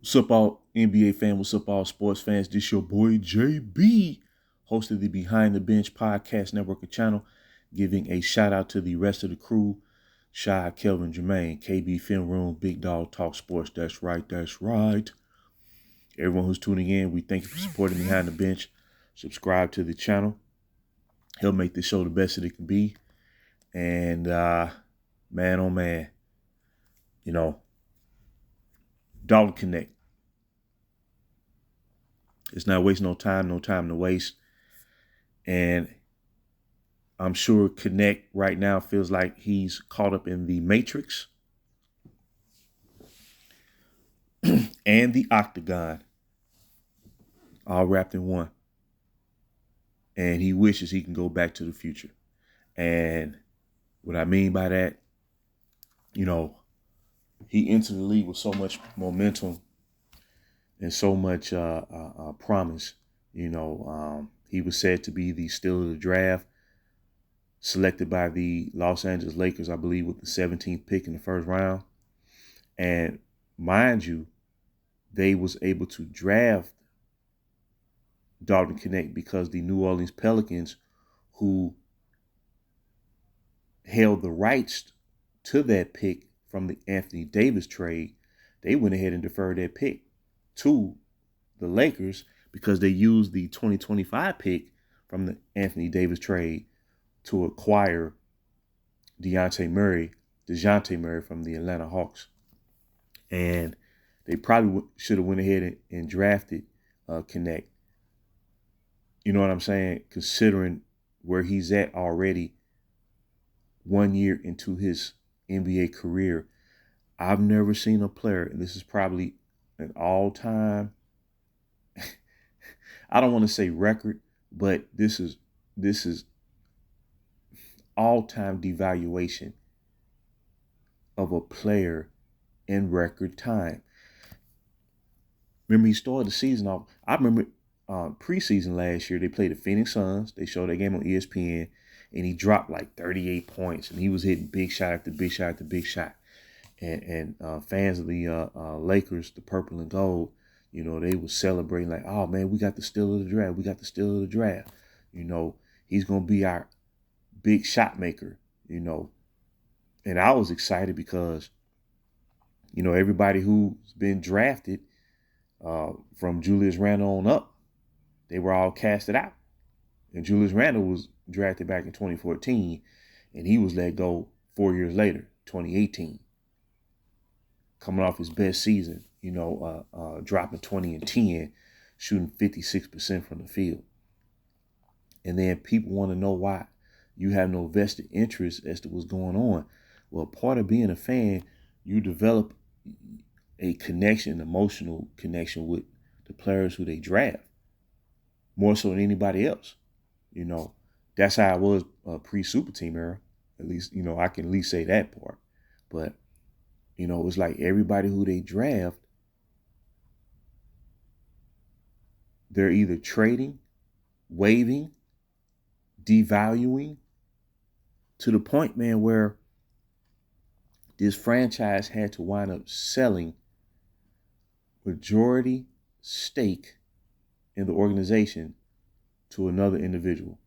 What's up, all NBA fans? What's up, all sports fans? This your boy JB, host of the Behind the Bench podcast network and channel, giving a shout out to the rest of the crew: Shy, Kelvin, Jermaine, KB, Film Room, Big Dog Talk Sports. That's right, that's right. Everyone who's tuning in, we thank you for supporting Behind the Bench. Subscribe to the channel. Help make this show the best that it can be. And man, oh man, you know, Dalton Knecht. It's not wasting no time to waste. And I'm sure Knecht right now feels like he's caught up in the Matrix and the Octagon, all wrapped in one. And he wishes he can go back to the future. And what I mean by that, he entered the league with so much momentum and so much promise. He was said to be the steal of the draft, selected by the Los Angeles Lakers, I believe, with the 17th pick in the first round. And mind you, they was able to draft Dalton Knecht because the New Orleans Pelicans, who held the rights to that pick from the Anthony Davis trade, they went ahead and deferred that pick to the Lakers because they used the 2025 pick from the Anthony Davis trade to acquire DeJounte Murray from the Atlanta Hawks. And they probably should have went ahead and drafted Knecht. You know what I'm saying? Considering where he's at already 1 year into his NBA career, I've never seen a player, and this is probably an all-time, I don't want to say record, but this is all-time devaluation of a player in record time. Remember, he started the season off. I remember preseason last year, they played the Phoenix Suns. They showed that game on ESPN, and he dropped like 38 points, and he was hitting big shot after big shot after big shot. And fans of the Lakers, the purple and gold, they were celebrating like, oh, man, we got the steal of the draft. We got the steal of the draft. He's going to be our big shot maker, And I was excited because, everybody who's been drafted from Julius Randle on up, they were all casted out. And Julius Randle was drafted back in 2014, and he was let go 4 years later, 2018. Coming off his best season, dropping 20 and 10, shooting 56% from the field. And then people want to know why you have no vested interest as to what's going on. Well, part of being a fan, you develop a connection, an emotional connection with the players who they draft, more so than anybody else. That's how it was pre-Super Team era. At least, I can at least say that part. But, it's like everybody who they draft, they're either trading, waiving, devaluing, to the point, man, where this franchise had to wind up selling majority stake in the organization to another individual.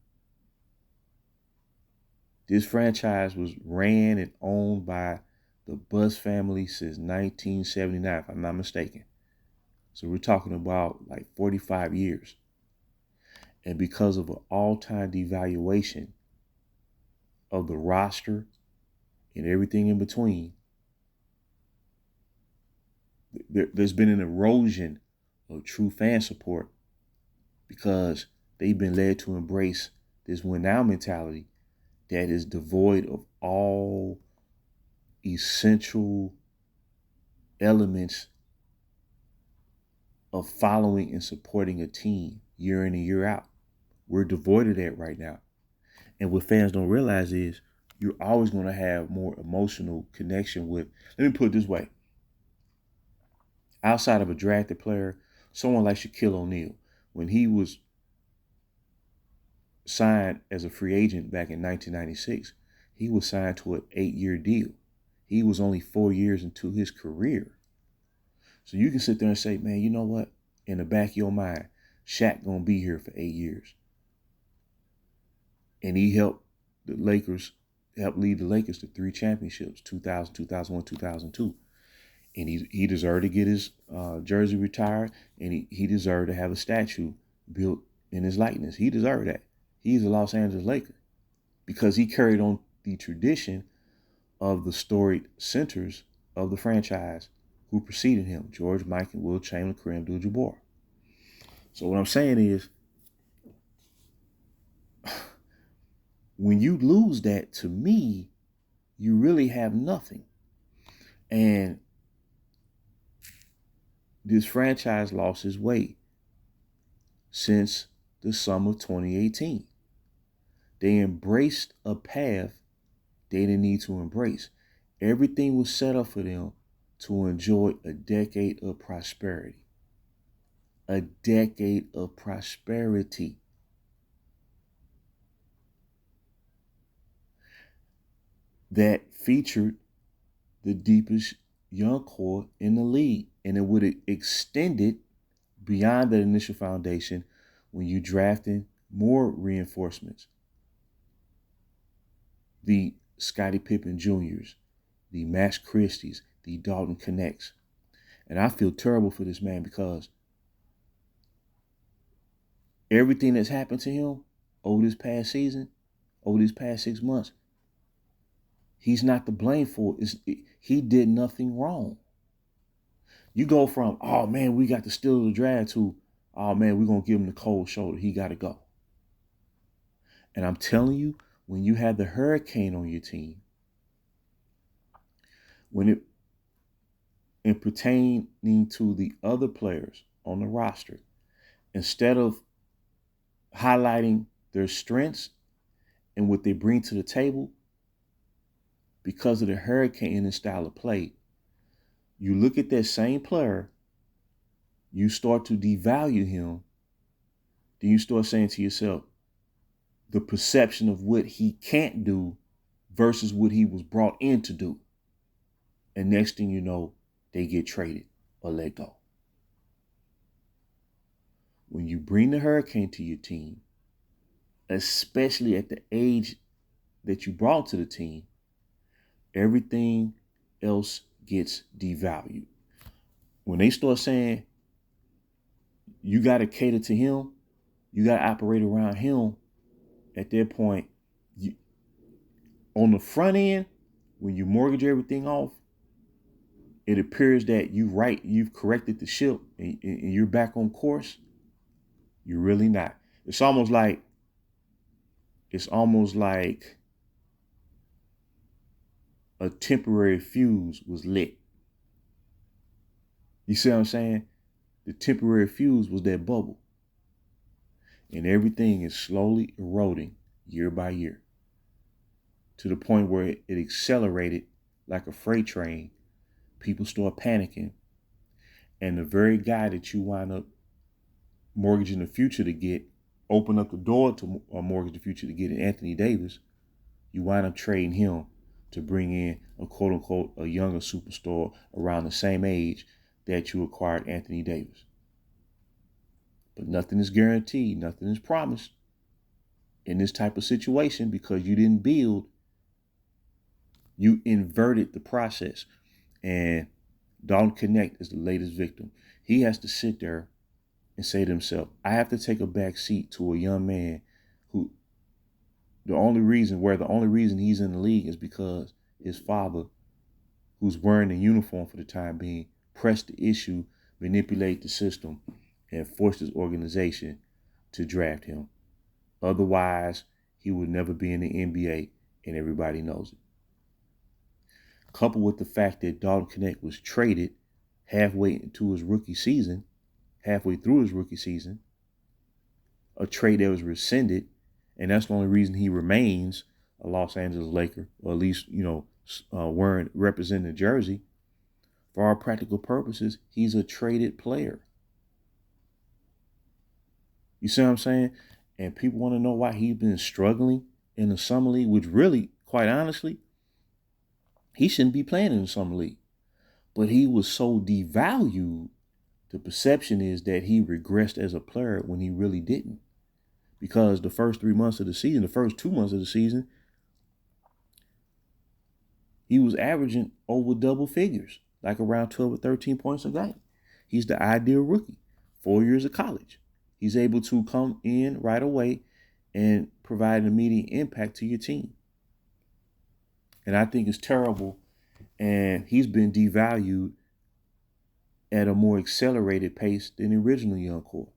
This franchise was ran and owned by the Bus family since 1979, if I'm not mistaken. So we're talking about like 45 years. And because of an all-time devaluation of the roster and everything in between, there's been an erosion of true fan support because they've been led to embrace this win now mentality that is devoid of all essential elements of following and supporting a team year in and year out. We're devoid of that right now. And what fans don't realize is you're always going to have more emotional connection with, let me put it this way. Outside of a drafted player, someone like Shaquille O'Neal, when he was signed as a free agent back in 1996, he was signed to an 8-year deal. He was only 4 years into his career. So you can sit there and say, man, you know what? In the back of your mind, Shaq gonna be here for 8 years. And he helped lead the Lakers to 3 championships, 2000, 2001, 2002. And he deserved to get his jersey retired, and he deserved to have a statue built in his likeness. He deserved that. He's a Los Angeles Laker because he carried on the tradition of the storied centers of the franchise who preceded him, George, Mike, and Will Chamberlain, Kareem Abdul-Jabbar. So what I'm saying is, when you lose that, to me, you really have nothing. And this franchise lost its way since the summer of 2018. They embraced a path they didn't need to embrace. Everything was set up for them to enjoy a decade of prosperity. A decade of prosperity. That featured the deepest young core in the league. And it would have extended beyond that initial foundation when you drafted more reinforcements. The Scottie Pippen Jr.'s, the Max Christie's, the Dalton Knechts. And I feel terrible for this man because everything that's happened to him over this past season, over these past 6 months, he's not to blame for it. He did nothing wrong. You go from, oh man, we got the steal of the draft to, oh man, we're going to give him the cold shoulder. He got to go. And I'm telling you, when you have the hurricane on your team, when it in pertaining to the other players on the roster, instead of highlighting their strengths and what they bring to the table, because of the hurricane and the style of play, you look at that same player, you start to devalue him, then you start saying to yourself, the perception of what he can't do versus what he was brought in to do. And next thing you know, they get traded or let go. When you bring the hurricane to your team, especially at the age that you brought to the team, everything else gets devalued. When they start saying you got to cater to him, you got to operate around him, at that point, on the front end, when you mortgage everything off, it appears that you've corrected the ship and you're back on course. You're really not. It's almost like a temporary fuse was lit. You see what I'm saying? The temporary fuse was that bubble. And everything is slowly eroding year by year to the point where it accelerated like a freight train. People start panicking. And the very guy that you wind up mortgaging the future to get, open up the door to mortgage the future to get in Anthony Davis, you wind up trading him to bring in a quote unquote a younger superstar around the same age that you acquired Anthony Davis. But nothing is guaranteed, nothing is promised in this type of situation because you didn't build, you inverted the process. And Dalton Knecht is the latest victim. He has to sit there and say to himself, I have to take a back seat to a young man who the only reason he's in the league is because his father, who's wearing the uniform for the time being, pressed the issue, manipulate the system, and forced his organization to draft him. Otherwise, he would never be in the NBA, and everybody knows it. Coupled with the fact that Dalton Knecht was traded halfway through his rookie season, a trade that was rescinded, and that's the only reason he remains a Los Angeles Laker, or at least, representing the jersey. For all practical purposes, he's a traded player. You see what I'm saying? And people want to know why he's been struggling in the summer league, which really, quite honestly, he shouldn't be playing in the summer league. But he was so devalued, the perception is that he regressed as a player when he really didn't. Because the first 3 months of the season, the first 2 months of the season, he was averaging over double figures, like around 12 or 13 points a game. He's the ideal rookie. 4 years of college. He's able to come in right away and provide an immediate impact to your team. And I think it's terrible. And he's been devalued at a more accelerated pace than the original young core.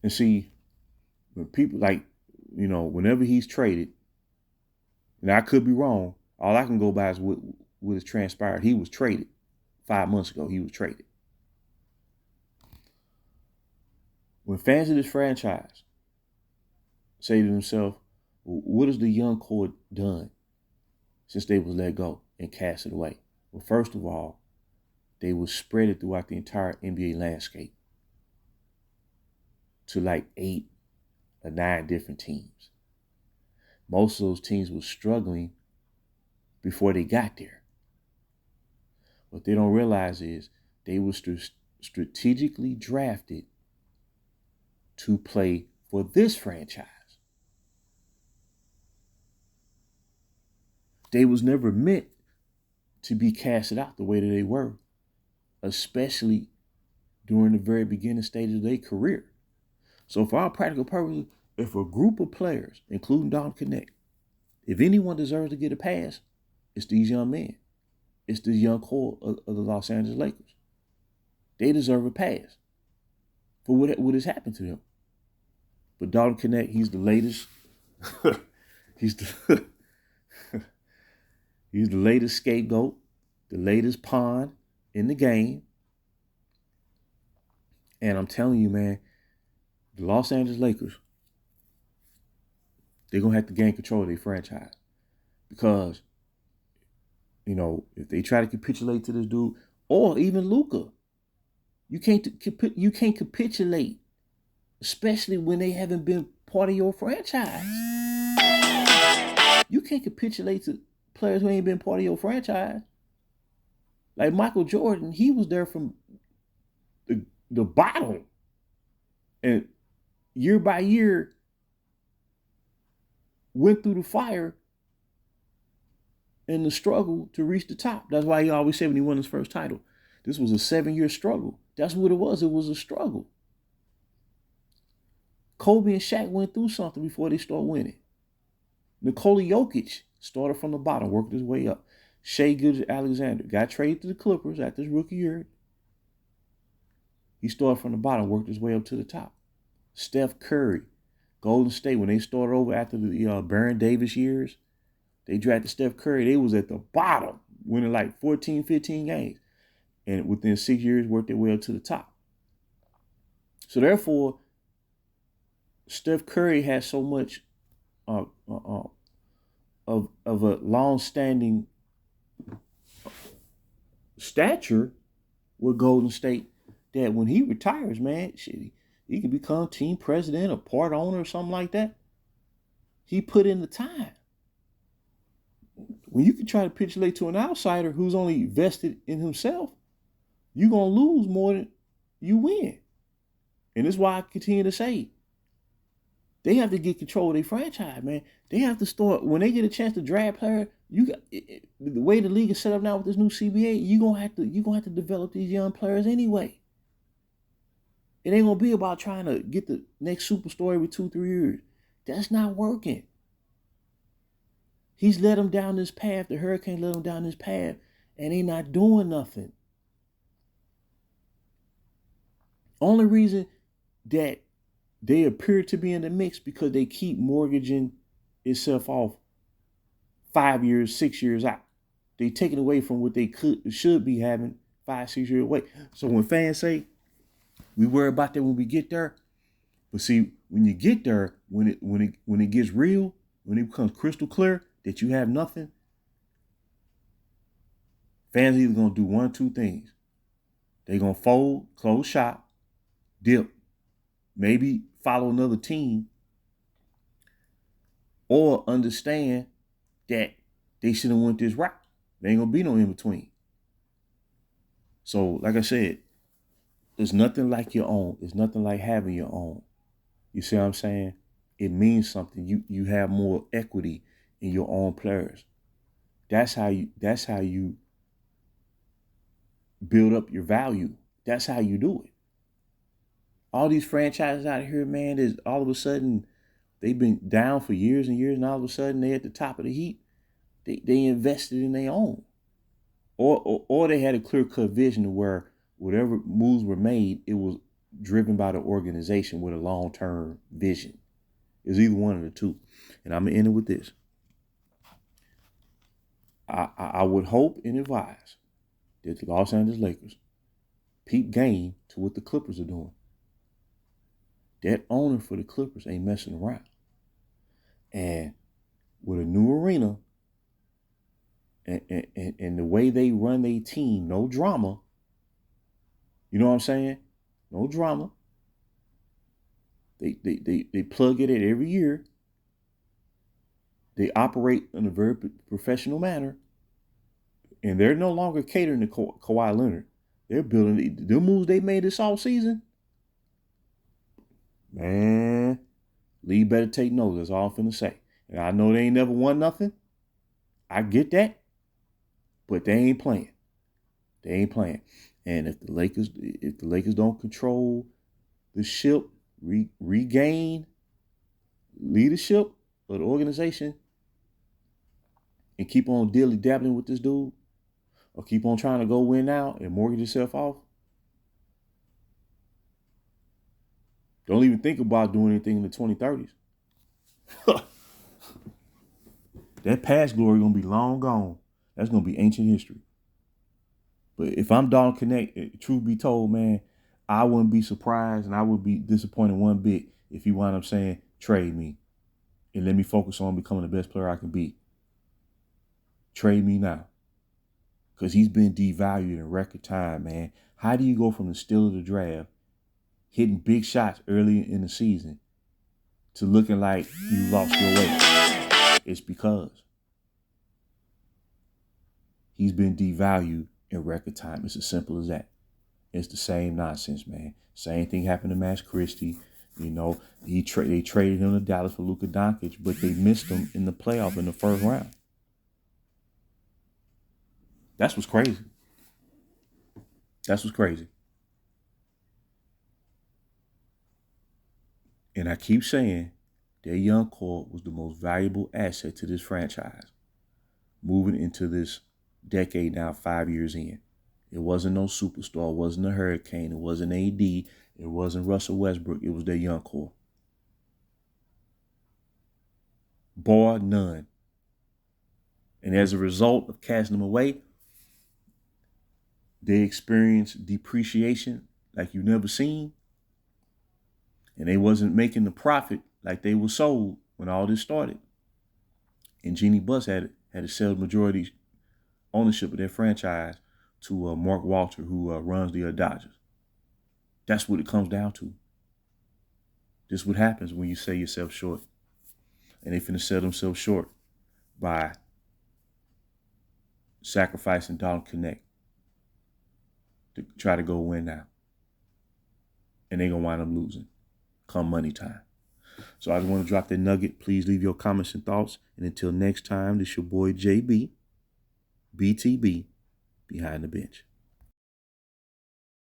And see, when people whenever he's traded, and I could be wrong, all I can go by is what has transpired. He was traded 5 months ago. He was traded. When fans of this franchise say to themselves, what has the young core done since they was let go and cast it away? Well, first of all, they were spread it throughout the entire NBA landscape to like 8 or 9 different teams. Most of those teams were struggling before they got there. What they don't realize is they were strategically drafted to play for this franchise. They was never meant to be casted out the way that they were, especially during the very beginning stages of their career. So for all practical purposes, if a group of players, including Dalton, Knecht, if anyone deserves to get a pass, it's these young men. It's the young core of the Los Angeles Lakers. They deserve a pass for what has happened to them. But Dalton, Knecht, he's the latest. he's the he's the latest scapegoat, the latest pawn in the game. And I'm telling you, man, the Los Angeles Lakers, they're going to have to gain control of their franchise. Because, if they try to capitulate to this dude, or even Luka, you can't capitulate, especially when they haven't been part of your franchise. You can't capitulate to players who ain't been part of your franchise. Like Michael Jordan, he was there from the bottom. And year by year, went through the fire and the struggle to reach the top. That's why he always said when he won his first title, this was a 7-year struggle. That's what it was. It was a struggle. Kobe and Shaq went through something before they started winning. Nikola Jokic started from the bottom, worked his way up. Shai Gilgeous-Alexander got traded to the Clippers after his rookie year. He started from the bottom, worked his way up to the top. Steph Curry, Golden State, when they started over after the Baron Davis years, they drafted Steph Curry. They was at the bottom, winning like 14, 15 games. And within 6 years, worked their way up to the top. So therefore, Steph Curry has so much of a long-standing stature with Golden State that when he retires, man, he can become team president or part owner or something like that. He put in the time. When you can try to capitulate to an outsider who's only vested in himself, you're going to lose more than you win. And that's why I continue to say, they have to get control of their franchise, man. They have to start, when they get a chance to draft player, the way the league is set up now with this new CBA, you're gonna have to develop these young players anyway. It ain't gonna be about trying to get the next superstar every 2-3 years. That's not working. He's led them down this path. The Hurricane led them down this path, and they not doing nothing. Only reason that they appear to be in the mix because they keep mortgaging itself off 5 years, 6 years out. They taking away from what they should be having 5-6 years away. So when fans say we worry about that when we get there, but see, when you get there, when it gets real, when it becomes crystal clear that you have nothing, fans are either gonna do one or two things. They're gonna fold, close shop, dip, maybe follow another team, or understand that they should have went this route. There ain't gonna be no in between. So, like I said, there's nothing like your own. It's nothing like having your own. You see what I'm saying? It means something. You have more equity in your own players. That's how you build up your value. That's how you do it. All these franchises out here, man, is all of a sudden they've been down for years and years, and all of a sudden they're at the top of the heap. They invested in their own. Or they had a clear-cut vision of where whatever moves were made, it was driven by the organization with a long-term vision. It's either one of the two. And I'm going to end it with this. I would hope and advise that the Los Angeles Lakers peep game to what the Clippers are doing. That owner for the Clippers ain't messing around. And with a new arena and the way they run their team, no drama. You know what I'm saying? No drama. They plug it in every year. They operate in a very professional manner. And they're no longer catering to Kawhi Leonard. They're building the moves they made this all season. Man, Lee better take notes. That's all I'm finna say. And I know they ain't never won nothing. I get that. But they ain't playing. They ain't playing. And if the Lakers don't control the ship, regain leadership of the organization, and keep on dilly-dabbling with this dude, or keep on trying to go win now and mortgage yourself off, don't even think about doing anything in the 2030s. That past glory going to be long gone. That's going to be ancient history. But if I'm Dalton Knecht, truth be told, man, I wouldn't be surprised and I would be disappointed one bit if he wound up saying, trade me and let me focus on becoming the best player I can be. Trade me now. Because he's been devalued in record time, man. How do you go from the steal of the draft, hitting big shots early in the season, to looking like you lost your way? It's because he's been devalued in record time. It's as simple as that. It's the same nonsense, man. Same thing happened to Max Christie. You know, they traded him to Dallas for Luka Doncic, but they missed him in the playoff in the first round. That's what's crazy. That's what's crazy. And I keep saying their young core was the most valuable asset to this franchise. Moving into this decade now, 5 years in. It wasn't no superstar. It wasn't a Hurricane. It wasn't AD. It wasn't Russell Westbrook. It was their young core. Bar none. And as a result of casting them away, they experienced depreciation like you've never seen. And they wasn't making the profit like they were sold when all this started. And Jeannie Buss had to sell the majority ownership of their franchise to Mark Walter, who runs the Dodgers. That's what it comes down to. This is what happens when you sell yourself short. And they finna sell themselves short by sacrificing Dalton Knecht to try to go win now. And they're going to wind up losing come money time. So I just want to drop that nugget. Please leave your comments and thoughts. And until next time, this your boy JB, BTB, Behind the Bench.